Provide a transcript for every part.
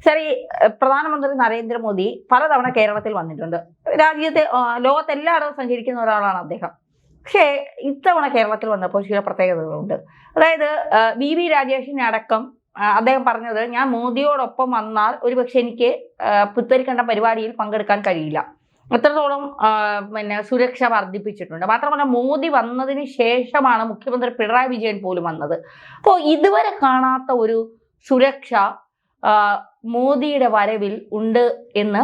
ശരി, പ്രധാനമന്ത്രി നരേന്ദ്രമോദി പലതവണ കേരളത്തിൽ വന്നിട്ടുണ്ട്. രാജ്യത്തെ ലോകത്തെല്ലായിടവും സഞ്ചരിക്കുന്ന ഒരാളാണ് അദ്ദേഹം. പക്ഷേ ഇത്തവണ കേരളത്തിൽ വന്നപ്പോൾ ചില പ്രത്യേകതകളുണ്ട്. അതായത് വി രാജേഷിനെ അടക്കം അദ്ദേഹം പറഞ്ഞത്, ഞാൻ മോദിയോടൊപ്പം വന്നാൽ ഒരുപക്ഷെ എനിക്ക് പുത്തരിക്കണ്ട പരിപാടിയിൽ പങ്കെടുക്കാൻ കഴിയില്ല. അത്രത്തോളം സുരക്ഷ വർദ്ധിപ്പിച്ചിട്ടുണ്ട്. മാത്രമല്ല, മോദി വന്നതിന് ശേഷമാണ് മുഖ്യമന്ത്രി പിണറായി വിജയൻ പോലും വന്നത്. അപ്പോൾ ഇതുവരെ കാണാത്ത ഒരു സുരക്ഷ മോദിയുടെ വരവിൽ ഉണ്ട് എന്ന്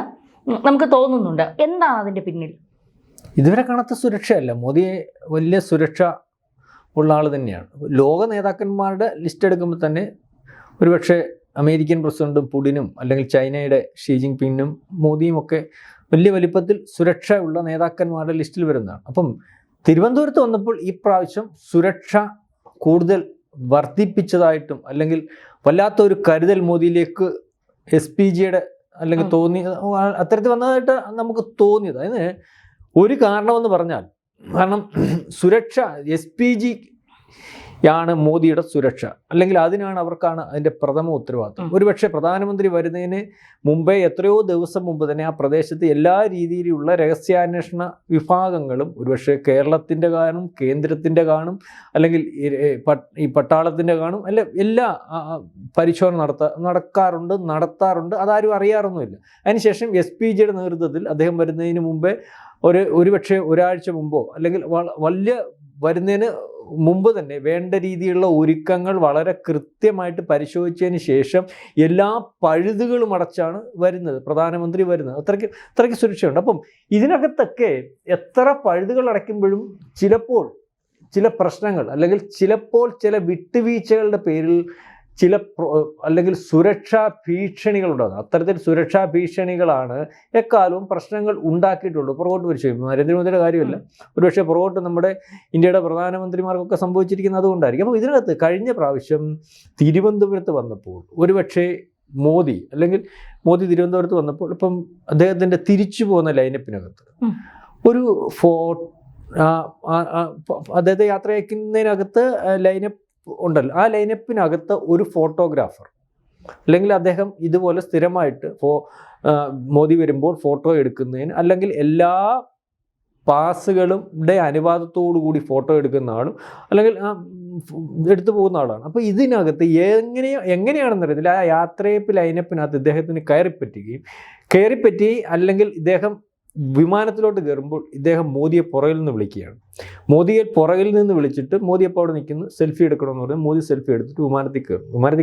നമുക്ക് തോന്നുന്നുണ്ട്. എന്താണ് അതിന്റെ പിന്നിൽ? ഇതുവരെ കാണാത്ത സുരക്ഷയല്ല, മോദിയെ വലിയ സുരക്ഷ ഉള്ള ആൾ തന്നെയാണ്. ലോക നേതാക്കന്മാരുടെ ലിസ്റ്റ് എടുക്കുമ്പോൾ തന്നെ ഒരുപക്ഷെ അമേരിക്കൻ പ്രസിഡന്റും പുടിനും അല്ലെങ്കിൽ ചൈനയുടെ ഷീ ജിൻപിങ്ങും മോദിയും ഒക്കെ വലിയ വലിപ്പത്തിൽ സുരക്ഷ ഉള്ള നേതാക്കന്മാരുടെ ലിസ്റ്റിൽ വരുന്നതാണ്. അപ്പം തിരുവനന്തപുരത്ത് വന്നപ്പോൾ ഈ പ്രാവശ്യം സുരക്ഷ കൂടുതൽ വർദ്ധിപ്പിച്ചതായിട്ടും അല്ലെങ്കിൽ വല്ലാത്തൊരു കരുതൽ മോദിയിലേക്ക് SPGയുടെ അല്ലെങ്കിൽ അത്തരത്തിൽ വന്നതായിട്ട് നമുക്ക് തോന്നിയത്. അതിന് ഒരു കാരണമെന്ന് പറഞ്ഞാൽ, കാരണം സുരക്ഷ SPG യാണ് മോദിയുടെ സുരക്ഷ, അല്ലെങ്കിൽ അവർക്കാണ് അതിൻ്റെ പ്രഥമ ഉത്തരവാദിത്വം. ഒരുപക്ഷെ പ്രധാനമന്ത്രി വരുന്നതിന് മുമ്പേ എത്രയോ ദിവസം മുമ്പ് തന്നെ ആ പ്രദേശത്ത് എല്ലാ രീതിയിലുള്ള രഹസ്യാന്വേഷണ വിഭാഗങ്ങളും ഒരുപക്ഷെ കേരളത്തിൻ്റെ കാണും, കേന്ദ്രത്തിൻ്റെ കാണും, അല്ലെങ്കിൽ ഈ പട്ടാളത്തിൻ്റെ കാണും, അല്ല എല്ലാ പരിശോധന നടത്താറുണ്ട്. അതാരും അറിയാറൊന്നുമില്ല. അതിനുശേഷം SPGയുടെ നേതൃത്വത്തിൽ അദ്ദേഹം വരുന്നതിന് മുമ്പേ ഒരുപക്ഷെ ഒരാഴ്ച മുമ്പോ അല്ലെങ്കിൽ വലിയ വരുന്നതിന് മുമ്പ് തന്നെ വേണ്ട രീതിയിലുള്ള ഒരുക്കങ്ങൾ വളരെ കൃത്യമായിട്ട് പരിശോധിച്ചതിന് ശേഷം എല്ലാ പഴുതുകളും അടച്ചാണ് പ്രധാനമന്ത്രി വരുന്നത്. അത്രയ്ക്ക് സുരക്ഷയുണ്ട്. അപ്പം ഇതിനകത്തൊക്കെ എത്ര പഴുതുകൾ അടയ്ക്കുമ്പോഴും ചിലപ്പോൾ ചില പ്രശ്നങ്ങൾ അല്ലെങ്കിൽ ചിലപ്പോൾ ചില വിട്ടുവീഴ്ചകളുടെ പേരിൽ അല്ലെങ്കിൽ സുരക്ഷാ ഭീഷണികളുണ്ടാകും. അത്തരത്തിൽ സുരക്ഷാ ഭീഷണികളാണ് എക്കാലവും പ്രശ്നങ്ങൾ ഉണ്ടാക്കിയിട്ടുള്ളൂ. പുറകോട്ട് പരിശോധിക്കും, നരേന്ദ്രമോദിയുടെ കാര്യമല്ല, ഒരുപക്ഷെ പുറകോട്ട് നമ്മുടെ ഇന്ത്യയുടെ പ്രധാനമന്ത്രിമാർക്കൊക്കെ സംഭവിച്ചിരിക്കുന്നത് അതുകൊണ്ടായിരിക്കും. അപ്പോൾ ഇതിനകത്ത് കഴിഞ്ഞ പ്രാവശ്യം തിരുവനന്തപുരത്ത് വന്നപ്പോൾ ഒരുപക്ഷെ മോദി തിരുവനന്തപുരത്ത് വന്നപ്പോൾ ഇപ്പം അദ്ദേഹത്തിൻ്റെ തിരിച്ചു പോകുന്ന ലൈനപ്പിനകത്ത് ഒരു അദ്ദേഹത്തെ യാത്ര അയക്കുന്നതിനകത്ത് ലൈനപ്പ് ഉണ്ടല്ലോ, ആ ലൈനപ്പിനകത്ത് ഒരു ഫോട്ടോഗ്രാഫർ അല്ലെങ്കിൽ അദ്ദേഹം ഇതുപോലെ സ്ഥിരമായിട്ട് മോദി വരുമ്പോൾ ഫോട്ടോ എടുക്കുന്നതിന് അല്ലെങ്കിൽ എല്ലാ പാസുകളുടെ അനുവാദത്തോടു കൂടി ഫോട്ടോ എടുക്കുന്ന ആളും അല്ലെങ്കിൽ എടുത്തു പോകുന്ന ആളാണ്. അപ്പോൾ ഇതിനകത്ത് എങ്ങനെയാണെന്നറിയത്തില്ല, ആ യാത്രയപ്പ് ലൈനപ്പിനകത്ത് ഇദ്ദേഹത്തിന് കയറിപ്പറ്റി അല്ലെങ്കിൽ ഇദ്ദേഹം വിമാനത്തിലോട്ട് കയറുമ്പോൾ ഇദ്ദേഹം മോദിയെ പുറകിൽ നിന്ന് വിളിക്കുകയാണ്. മോദിയെ പുറകിൽ നിന്ന് വിളിച്ചിട്ട് മോദി അപ്പോൾ അവിടെ നിൽക്കുന്നു, സെൽഫി എടുക്കണമെന്ന് പറഞ്ഞാൽ മോദി സെൽഫി എടുത്തിട്ട് വിമാനത്തിൽ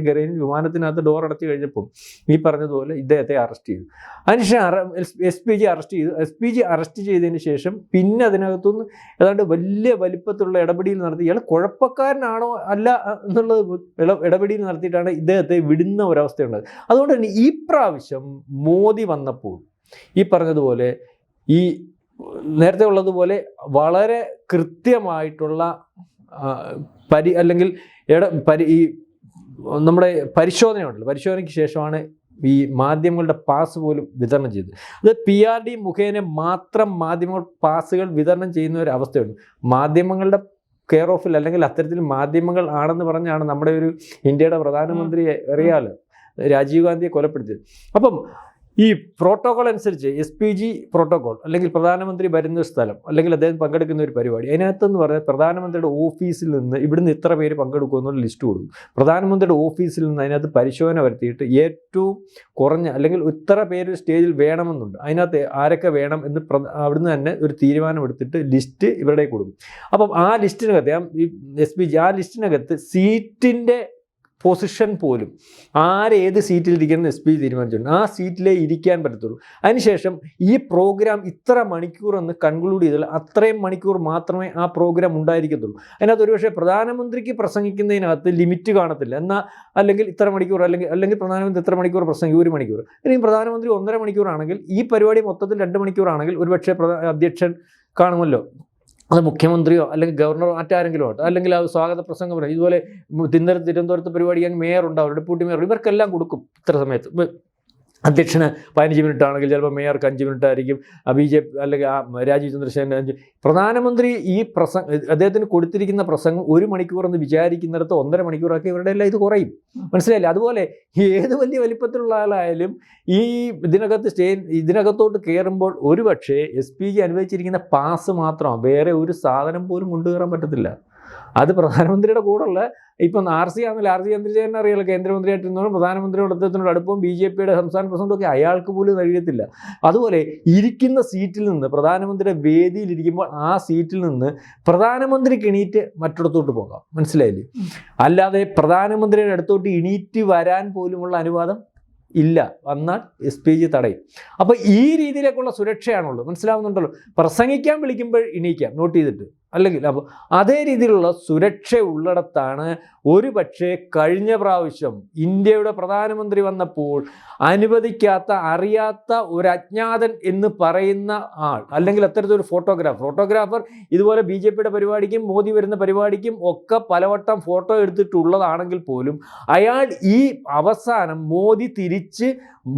കയറി വിമാനത്തിനകത്ത് ഡോർ അടച്ചു കഴിഞ്ഞപ്പോൾ ഈ പറഞ്ഞതുപോലെ ഇദ്ദേഹത്തെ അറസ്റ്റ് ചെയ്തു. അതിനുശേഷം SPG അറസ്റ്റ് ചെയ്തതിന് ശേഷം പിന്നെ അതിനകത്തുനിന്ന് ഏതാണ്ട് വലിയ വലിപ്പത്തിലുള്ള ഇടപെടൽ നടത്തി ഇയാൾ കുഴപ്പക്കാരനാണോ അല്ല എന്നുള്ളത് ഇടപെടൽ നടത്തിയിട്ടാണ് ഇദ്ദേഹത്തെ വിടുന്ന ഒരവസ്ഥയുണ്ടായത്. അതുകൊണ്ട് തന്നെ ഈ പ്രാവശ്യം മോദി വന്നപ്പോൾ ഈ പറഞ്ഞതുപോലെ ഈ നേരത്തെ ഉള്ളതുപോലെ വളരെ കൃത്യമായിട്ടുള്ള അല്ലെങ്കിൽ ഈ നമ്മുടെ പരിശോധനയ്ക്ക് ശേഷമാണ് ഈ മാധ്യമങ്ങളുടെ പാസ് പോലും വിതരണം ചെയ്തത്. അത് PRD മുഖേന മാത്രം മാധ്യമങ്ങൾ പാസുകൾ വിതരണം ചെയ്യുന്ന ഒരു അവസ്ഥയുണ്ട്. മാധ്യമങ്ങളുടെ കെയർ ഓഫിൽ അല്ലെങ്കിൽ അത്തരത്തിൽ മാധ്യമങ്ങൾ ആണെന്ന് പറഞ്ഞാണ് നമ്മുടെ ഒരു ഇന്ത്യയുടെ പ്രധാനമന്ത്രിയെ അറിയാലോ രാജീവ് ഗാന്ധിയെ കൊലപ്പെടുത്തിയത്. അപ്പം ഈ പ്രോട്ടോകോൾ അനുസരിച്ച് SPG പ്രോട്ടോകോൾ അല്ലെങ്കിൽ പ്രധാനമന്ത്രി വരുന്ന സ്ഥലം അല്ലെങ്കിൽ അദ്ദേഹം പങ്കെടുക്കുന്ന ഒരു പരിപാടി, അതിനകത്തെന്ന് പറഞ്ഞാൽ പ്രധാനമന്ത്രിയുടെ ഓഫീസിൽ നിന്ന് ഇവിടുന്ന് ഇത്ര പേര് പങ്കെടുക്കുമെന്നുള്ള ലിസ്റ്റ് കൊടുക്കും. പ്രധാനമന്ത്രിയുടെ ഓഫീസിൽ നിന്ന് അതിനകത്ത് പരിശോധന വരുത്തിയിട്ട് ഏറ്റവും കുറഞ്ഞ അല്ലെങ്കിൽ ഇത്ര പേര് സ്റ്റേജിൽ വേണമെന്നുണ്ട്, അതിനകത്ത് ആരൊക്കെ വേണം എന്ന് അവിടുന്ന് തന്നെ ഒരു തീരുമാനമെടുത്തിട്ട് ലിസ്റ്റ് ഇവരുടെ കൊടുക്കും. അപ്പം ആ ലിസ്റ്റിനകത്ത് SPG ആ ലിസ്റ്റിനകത്ത് സീറ്റിൻ്റെ പൊസിഷൻ പോലും ഏത് സീറ്റിലിരിക്കണം SPG തീരുമാനിച്ചിട്ടുണ്ട്. ആ സീറ്റിലേ ഇരിക്കാൻ പറ്റത്തുള്ളൂ. അതിനുശേഷം ഈ പ്രോഗ്രാം ഇത്ര മണിക്കൂർ എന്ന് കൺക്ലൂഡ് ചെയ്താൽ അത്രയും മണിക്കൂർ മാത്രമേ ആ പ്രോഗ്രാം ഉണ്ടായിരിക്കത്തുള്ളൂ. അതിനകത്ത് ഒരുപക്ഷെ പ്രധാനമന്ത്രിക്ക് പ്രസംഗിക്കുന്നതിനകത്ത് ലിമിറ്റ് കാണത്തില്ല, അല്ലെങ്കിൽ ഇത്ര മണിക്കൂർ അല്ലെങ്കിൽ പ്രധാനമന്ത്രി ഇത്ര മണിക്കൂർ പ്രസംഗിക്കും, 1 മണിക്കൂർ. ഇനി പ്രധാനമന്ത്രി 1.5 മണിക്കൂറാണെങ്കിൽ ഈ പരിപാടി മൊത്തത്തിൽ 2 മണിക്കൂറാണെങ്കിൽ ഒരുപക്ഷെ അധ്യക്ഷൻ കാണുമല്ലോ, അത് മുഖ്യമന്ത്രിയോ അല്ലെങ്കിൽ ഗവർണറോ മറ്റാരെങ്കിലും ആവട്ടെ, അല്ലെങ്കിൽ അത് സ്വാഗത പ്രസംഗം പറയും. ഇതുപോലെ തിരുവനന്തപുരത്ത് പരിപാടിക്കാൻ മേയർ ഉണ്ടാവും, ഡെപ്യൂട്ടി മേയർ, ഇവർക്കെല്ലാം കൊടുക്കും ഇത്ര സമയത്ത്. അധ്യക്ഷന് 15 മിനിറ്റ് ആണെങ്കിൽ ചിലപ്പോൾ മേയർക്ക് 5 മിനിറ്റ് ആയിരിക്കും, BJP അല്ലെങ്കിൽ രാജീവ് ചന്ദ്രശേഖരൻ 5. പ്രധാനമന്ത്രി ഈ അദ്ദേഹത്തിന് കൊടുത്തിരിക്കുന്ന പ്രസംഗം 1 മണിക്കൂർ എന്ന് വിചാരിക്കുന്നിടത്ത് 1.5 മണിക്കൂറാക്കി ഇവരുടെ എല്ലാം ഇത് കുറയും. മനസ്സിലായില്ലേ? അതുപോലെ ഏത് വലിയ വലിപ്പത്തിലുള്ള ആളായാലും ഈ ഇതിനകത്തോട്ട് കയറുമ്പോൾ ഒരുപക്ഷെ SPG അനുവദിച്ചിരിക്കുന്ന പാസ് മാത്രമാണ്, വേറെ ഒരു സാധനം പോലും കൊണ്ടുകയറാൻ പറ്റത്തില്ല. അത് പ്രധാനമന്ത്രിയുടെ കൂടെയുള്ള ഇപ്പം RC ആണെങ്കിലും RC ചന്ദ്രശേഖരൻ അറിയാലോ, കേന്ദ്രമന്ത്രിയായിട്ടിരുന്നോളും പ്രധാനമന്ത്രിയുടെ അദ്ദേഹത്തിനോട് അടുപ്പവും BJPയുടെ സംസ്ഥാന പ്രസിഡന്റൊക്കെ അയാൾക്ക് പോലും കഴിയത്തില്ല. അതുപോലെ ഇരിക്കുന്ന സീറ്റിൽ നിന്ന് പ്രധാനമന്ത്രിയുടെ വേദിയിൽ ഇരിക്കുമ്പോൾ ആ സീറ്റിൽ നിന്ന് പ്രധാനമന്ത്രിക്ക് എണീറ്റ് മറ്റിടത്തോട്ട് പോകാം. മനസ്സിലായില്ലേ? അല്ലാതെ പ്രധാനമന്ത്രിയുടെ അടുത്തോട്ട് എണീറ്റ് വരാൻ പോലുമുള്ള അനുവാദം ഇല്ല, വന്നാൽ SPG തടയും. അപ്പോൾ ഈ രീതിയിലേക്കുള്ള സുരക്ഷയാണുള്ളത്. മനസ്സിലാവുന്നുണ്ടല്ലോ? പ്രസംഗിക്കാൻ വിളിക്കുമ്പോൾ എണീക്കാം, നോട്ട് ചെയ്തിട്ട്, അല്ലെങ്കിൽ അപ്പോൾ അതേ രീതിയിലുള്ള സുരക്ഷ ഉള്ളിടത്താണ് ഒരു പക്ഷേ കഴിഞ്ഞ പ്രാവശ്യം ഇന്ത്യയുടെ പ്രധാനമന്ത്രി വന്നപ്പോൾ അനുവദിക്കാത്ത, അറിയാത്ത ഒരു അജ്ഞാതൻ എന്ന് പറയുന്ന ആൾ, അല്ലെങ്കിൽ അത്തരത്തിലൊരു ഫോട്ടോഗ്രാഫർ ഇതുപോലെ BJPയുടെ പരിപാടിക്കും മോദി വരുന്ന പരിപാടിക്കും ഒക്കെ പലവട്ടം ഫോട്ടോ എടുത്തിട്ടുള്ളതാണെങ്കിൽ പോലും അയാൾ ഈ അവസാനം മോദി തിരിച്ച്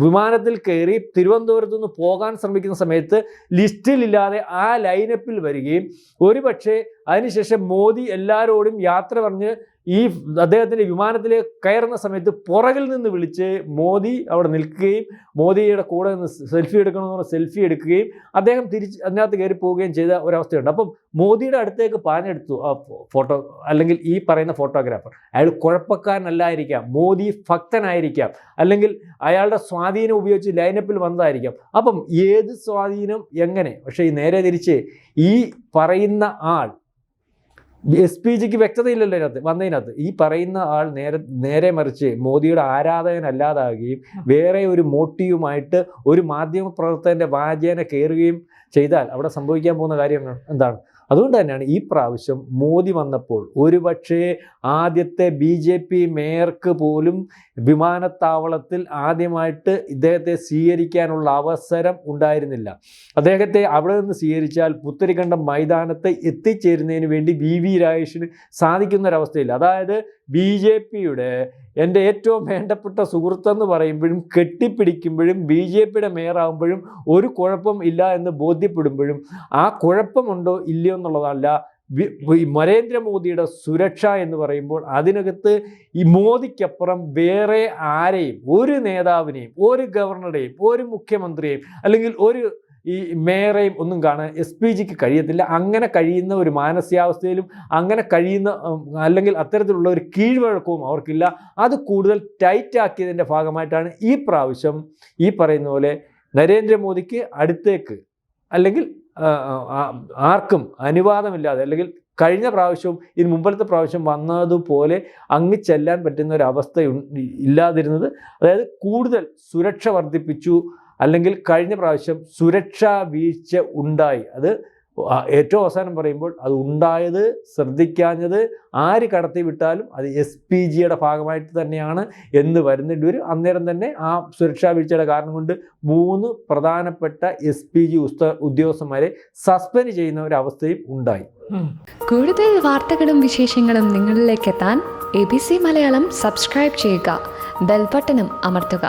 വിമാനത്തിൽ കയറി തിരുവനന്തപുരത്ത് നിന്ന് പോകാൻ ശ്രമിക്കുന്ന സമയത്ത് ലിസ്റ്റിലില്ലാതെ ആ ലൈനപ്പിൽ വരികയും ഒരുപക്ഷെ അതിനുശേഷം മോദി എല്ലാവരോടും യാത്ര പറഞ്ഞ് ഈ അദ്ദേഹത്തിൻ്റെ വിമാനത്തിലേക്ക് കയറുന്ന സമയത്ത് പുറകിൽ നിന്ന് വിളിച്ച് മോദി അവിടെ നിൽക്കുകയും മോദിയുടെ കൂടെ നിന്ന് സെൽഫി എടുക്കണമെന്ന് പറഞ്ഞാൽ സെൽഫി എടുക്കുകയും അദ്ദേഹം തിരിച്ച് അതിനകത്ത് കയറി പോവുകയും ചെയ്ത ഒരവസ്ഥയുണ്ട്. അപ്പം മോദിയുടെ അടുത്തേക്ക് പാഞ്ഞെടുത്തു ആ ഫോട്ടോ, അല്ലെങ്കിൽ ഈ പറയുന്ന ഫോട്ടോഗ്രാഫർ. അയാൾ കുഴപ്പക്കാരനല്ലായിരിക്കാം, മോദി ഭക്തനായിരിക്കാം, അല്ലെങ്കിൽ അയാളുടെ സ്വാധീനം ഉപയോഗിച്ച് ലൈനപ്പിൽ വന്നതായിരിക്കാം. അപ്പം ഏത് സ്വാധീനം എങ്ങനെ? പക്ഷേ ഈ നേരെ തിരിച്ച് ഈ പറയുന്ന ആൾ SPGക്ക് വ്യക്തതയില്ലല്ലോ ഇതിനകത്ത് വന്നതിനകത്ത്. ഈ പറയുന്ന ആൾ നേരെ മറിച്ച് മോദിയുടെ ആരാധകനല്ലാതാകുകയും വേറെ ഒരു മോട്ടീവുമായിട്ട് ഒരു മാധ്യമ പ്രവർത്തകൻ്റെ വാചേന കയറുകയും ചെയ്താൽ അവിടെ സംഭവിക്കാൻ പോകുന്ന കാര്യം എന്താണ്? അതുകൊണ്ട് തന്നെയാണ് ഈ പ്രാവശ്യം മോദി വന്നപ്പോൾ ഒരുപക്ഷേ ആദ്യത്തെ BJP മേയർക്ക് പോലും വിമാനത്താവളത്തിൽ ആദ്യമായിട്ട് ഇദ്ദേഹത്തെ സ്വീകരിക്കാനുള്ള അവസരം ഉണ്ടായിരുന്നില്ല. അദ്ദേഹത്തെ അവിടെ നിന്ന് സ്വീകരിച്ചാൽ പുത്തരിക്കണ്ടം മൈതാനത്ത് എത്തിച്ചേരുന്നതിന് വേണ്ടി VV രാജേഷിന് സാധിക്കുന്നൊരവസ്ഥയില്ല. അതായത് BJPയുടെ എൻ്റെ ഏറ്റവും വേണ്ടപ്പെട്ട സുഹൃത്തെന്ന് പറയുമ്പോഴും കെട്ടിപ്പിടിക്കുമ്പോഴും BJPയുടെ മേയറാകുമ്പോഴും ഒരു കുഴപ്പം ഇല്ല എന്ന് ബോധ്യപ്പെടുമ്പോഴും ആ കുഴപ്പമുണ്ടോ ഇല്ലയോ എന്നുള്ളതല്ല, നരേന്ദ്രമോദിയുടെ സുരക്ഷ എന്ന് പറയുമ്പോൾ അതിനകത്ത് ഈ മോദിക്കപ്പുറം വേറെ ആരെയും, ഒരു നേതാവിനെയും, ഒരു ഗവർണറെയും, ഒരു മുഖ്യമന്ത്രിയെയും, അല്ലെങ്കിൽ ഒരു ഈ മേയറെയും ഒന്നും കാണാൻ SPGക്ക് കഴിയത്തില്ല. അങ്ങനെ കഴിയുന്ന ഒരു മാനസികാവസ്ഥയിലും അങ്ങനെ കഴിയുന്ന അല്ലെങ്കിൽ അത്തരത്തിലുള്ള ഒരു കീഴ്വഴക്കവും അവർക്കില്ല. അത് കൂടുതൽ ടൈറ്റ് ആക്കിയതിൻ്റെ ഭാഗമായിട്ടാണ് ഈ പ്രാവശ്യം ഈ പറയുന്ന പോലെ നരേന്ദ്രമോദിക്ക് അടുത്തേക്ക്, അല്ലെങ്കിൽ ആർക്കും അനുവാദമില്ലാതെ, അല്ലെങ്കിൽ കഴിഞ്ഞ പ്രാവശ്യവും ഇതിന് മുമ്പത്തെ പ്രാവശ്യം വന്നതുപോലെ അങ്ങ് ചെല്ലാൻ പറ്റുന്ന ഒരു അവസ്ഥ ഇല്ലാതിരുന്നത്. അതായത് കൂടുതൽ സുരക്ഷ വർദ്ധിപ്പിച്ചു, അല്ലെങ്കിൽ കഴിഞ്ഞ പ്രാവശ്യം സുരക്ഷാ വീഴ്ച ഉണ്ടായി. അത് ഏറ്റവും അവസാനം പറയുമ്പോൾ അത് ഉണ്ടായത്, ശ്രദ്ധിക്കാഞ്ഞത്, ആര് കടത്തി വിട്ടാലും അത് SPGയുടെ ഭാഗമായിട്ട് തന്നെയാണ് എന്ന് വരുന്നേണ്ടി വരും. അന്നേരം തന്നെ ആ സുരക്ഷാ വീഴ്ചയുടെ കാരണം കൊണ്ട് 3 പ്രധാനപ്പെട്ട SPG ഉദ്യോഗസ്ഥന്മാരെ സസ്പെൻഡ് ചെയ്യുന്ന ഒരു അവസ്ഥയും ഉണ്ടായി. കൂടുതൽ വാർത്തകളും വിശേഷങ്ങളും നിങ്ങളിലേക്ക് എത്താൻ ABC മലയാളം സബ്സ്ക്രൈബ് ചെയ്യുക, ബെൽ ബട്ടണും അമർത്തുക.